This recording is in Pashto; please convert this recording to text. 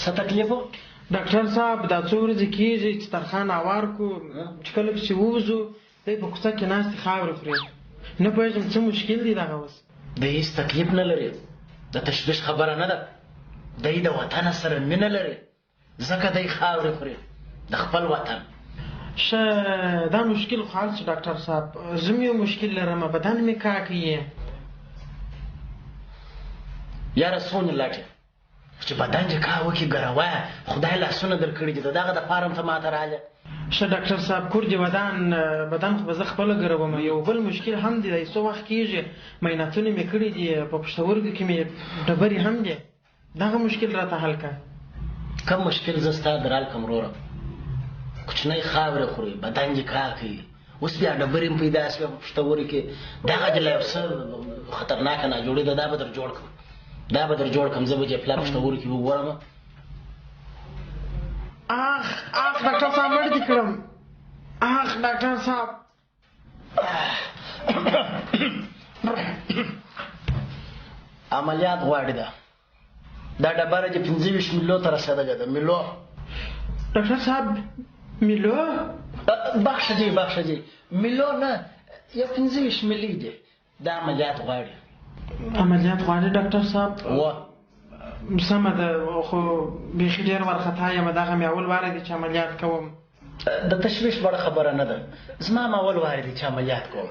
څه تکلیف و؟ ډاکټر صاحب دا څو ورځې کېږي چې ترخان هوار کړو چې کله چې ووځو دی په کوڅه کې ناستې خاورې خوري نه پوهېږم څه مشکل دی دغه اوس دی هېڅ تکلیف نه لري د تشویش خبره نه ده دی د وطن سره مینه لري ځکه دی خاورې خوري د خپل وطن ښه دا مشکل خو حل شو ډاکټر صاحب زه م یو مشکل لرم بدن مې کاکوي یاره څونه لټې چې بدن دې کار وکړي ګروه خدای لاسونه درکړي دي د دغه دپاره هم ته ماته راغلې ښه ډاکټر صاحب کور دې بدن خو به زه خپله ګروم یو بل مشکل هم دی دی څو وخت کېږي معایناتونه مې کړي دي په پښتورګو کې مې ډبرې هم دي دغه مشکل راته حل کړه کم مشکل زه ستا درال کم وروره کوچنۍ خاورې خوري بدن دې کار کوي اوس بیا ډبرې هم پیدا شوې په پښتورو کې دغه دې لا یو څه خطرناکه ناجوړي ده دا به در جوړ کړم دا به در جوړ کړم زه به دې پلا پښتورو کې وګورم اخ ډاکټر صاحب مړ دې کړم اخ ډاکټر صاحب عملیات غواړي دا ډبره دې 25 میلو ته رسېدلې ده میلو ډاکټر صاحب میلو بخښه دې میلو نه یو 25 ملي دي دا عملیات غواړي ډاکټر صاحب سمه ده خو بیخي ډېر وارخطا یم دغه مې اول واره دی چې عملیات کوم د تشویش بړه خبره نه ده زما م اول واره دی چې عملیات کوم